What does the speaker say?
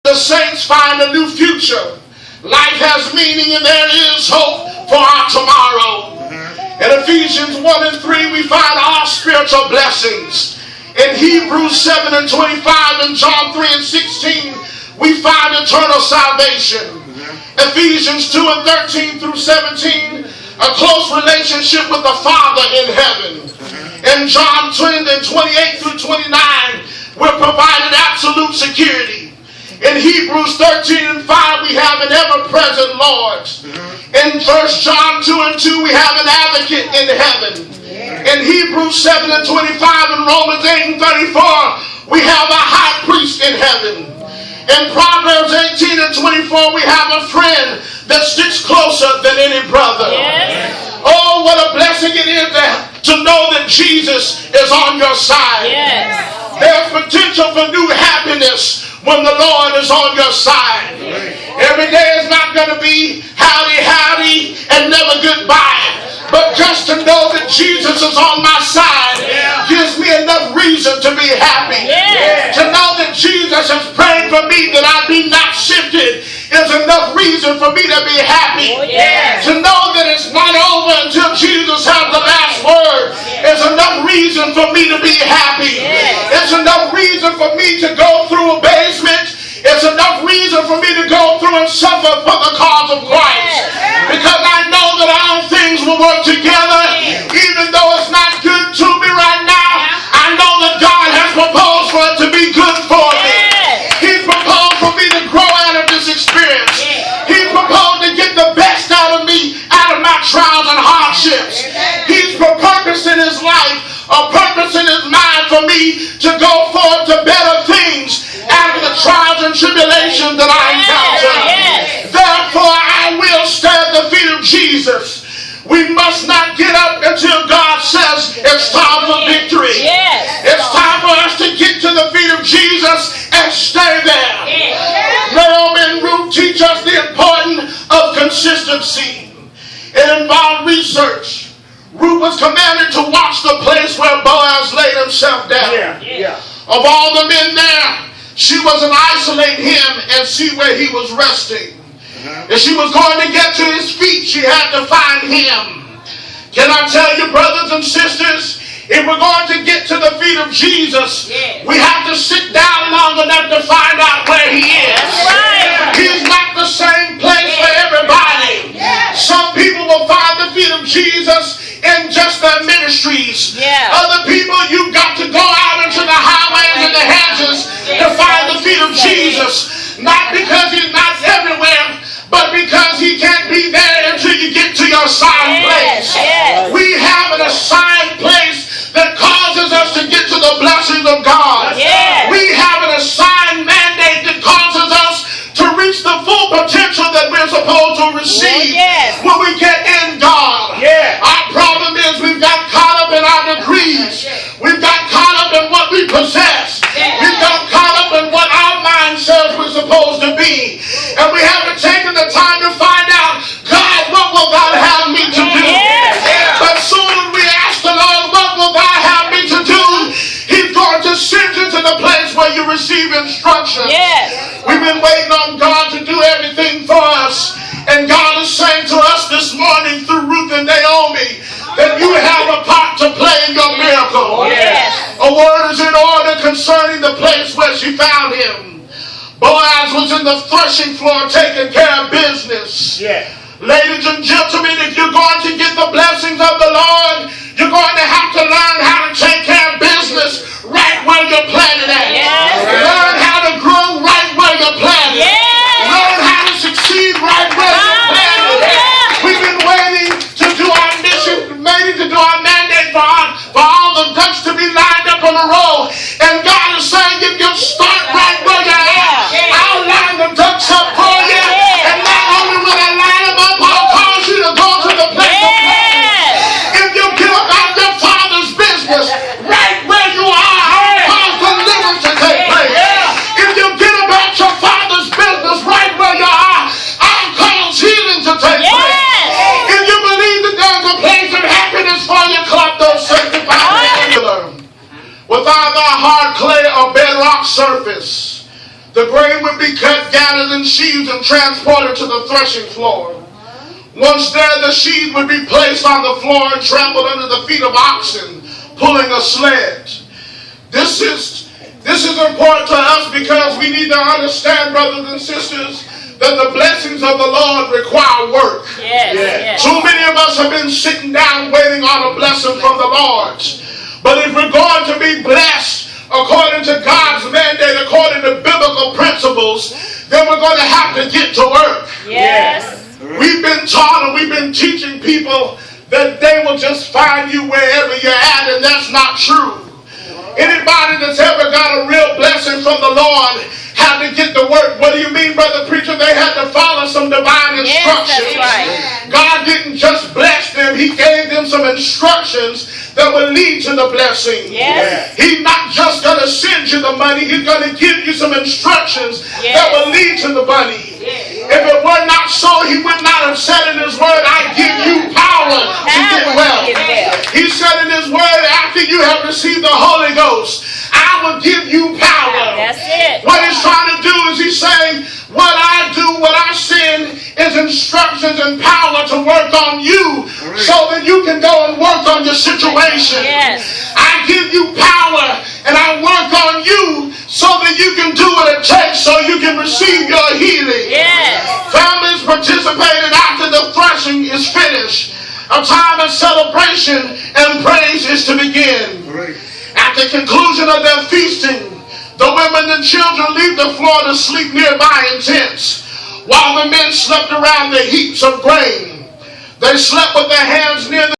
the saints find a new future. Life has meaning and there is hope for our tomorrow. In Ephesians 1 and 3 we find all spiritual blessings. In Hebrews 7 and 25 and John 3 and 16 we find eternal salvation. Ephesians 2 and 13 through 17, a close relationship with the Father in heaven. In John 10 and 28 through 29, we're provided absolute security. In Hebrews 13 and 5, we have an ever-present Lord. In 1 John 2 and 2, we have an advocate in heaven. In Hebrews 7 and 25 and Romans 8 and 34, we have a high priest in heaven. In Proverbs 18 and 24, we have a friend that sticks closer than any brother. Yes. Oh, what a blessing it is to know that Jesus is on your side. Yes. There's potential for new happiness when the Lord is on your side. Every day is not going to be howdy, howdy, and never goodbye. But just to know that Jesus is on my side gives me enough reason to be happy. To know that Jesus is praying for me that I be not shifted is enough reason for me to be happy. To know that it's not over until Jesus has the last word is enough reason for me to be happy. It's enough reason for me to go through a basement. It's enough reason for me to go through and suffer for the cause of Christ. Because I know that all things will work together. Even though it's not good to me right now, I know that God has proposed for it to be good for me. He's proposed for me to grow out of this experience. He's proposed to get the best out of me, out of my trials and hardships. He's purpose in his life, a purpose in his mind for me to go forward to better things out of the trials and tribulations that I encounter. Therefore, I will stand at the feet of Jesus. We must not get up until God says it's time for victory. It's time for us to get to the feet of Jesus and stay there. Naomi and Ruth teach us the importance of consistency. It involved research. Ruth was commanded to watch the place where Boaz laid himself down. Of all the men there, she was to isolate him and see where he was resting. If she was going to get to his feet, she had to find him. Can I tell you, brothers and sisters, if we're going to get to the feet of Jesus, we have to sit down long enough to find out where he is. He's not the same place for everybody. Some people will find the feet of Jesus in just their ministries. Other people, you've got to go out into the highways and the hedges to find the feet of Jesus. Not because he's not everywhere, but because he can't be there until you get to your assigned place. We have an assigned place that causes us to get to the blessings of God. We have an assigned mandate that causes us to reach the full potential that we're supposed to receive when we get in God. Our problem is we've got caught up in our degrees. We've got caught up in what we possess. We've got caught up in what our mind says we're supposed to be. And we haven't taken the time to find out, God, what will God have me to do? But soon as we ask the Lord, what will God have me to do? He's going to send you to the place where you receive instruction. We've been waiting on God to do everything for us. And God is saying to us this morning through Ruth and Naomi that you have a part to play in your miracle. A word is in order concerning the place where she found him. Boaz was in the threshing floor taking care of business. Ladies and gentlemen, if you're going to get the blessings of the Lord, you're going to have to learn how to take care of business right where you're planted at. Learn how to grow right where you're planted. Learn how to succeed right where you're planted. We've been waiting to do our mission, waiting to do our mandate for all the ducks to be lined up on a row. And God is saying, if you start right where you're at, I'll line the ducks up for you. And not only will I line them up, I'll cause you to go to the place of blessing. If you get about your Father's business right where you are, I'll cause deliverance to take place. If you get about your Father's business right where you are, I'll cause healing to take place. If you believe that there's a place of happiness for you, clap those sanctified hands. With either a hard clay or bedrock surface, the grain would be cut wife gathered in sheaves and transported to the threshing floor. Once there, the sheaves would be placed on the floor and trampled under the feet of oxen pulling a sled. This is important to us because we need to understand, brothers and sisters, that the blessings of the Lord require work. Yes. Too many of us have been sitting down waiting on a blessing from the Lord. But if we're going to be blessed according to God's mandate, according to biblical principles, then we're going to have to get to work. Yes. We've been taught and we've been teaching people that they will just find you wherever you're at, and that's not true. Anybody that's ever got a real blessing from the Lord had to get to work. What do you mean, brother preacher? They had to follow some divine instructions. Yes, that's right. God didn't just bless them. He gave them some instructions that would lead to the blessing. Yes. He's not just going to send you the money. He's going to give you some instructions that will lead to the money. If it were not so, he would not have said in his word, I give you power to get well. He said in his word, after you have received the Holy Ghost, I will give you power. That's it. What he's trying to do is he's saying, what I do, what I send is instructions and power to work on you so that you can go and work on your situation. Yes. I give you power and I work on you so that you can do what it takes so you can receive your healing. Yes. Families participated after the threshing is finished. A time of celebration and praise is to begin. At the conclusion of their feasting, the women and children leave the floor to sleep nearby in tents, while the men slept around the heaps of grain. They slept with their hands near the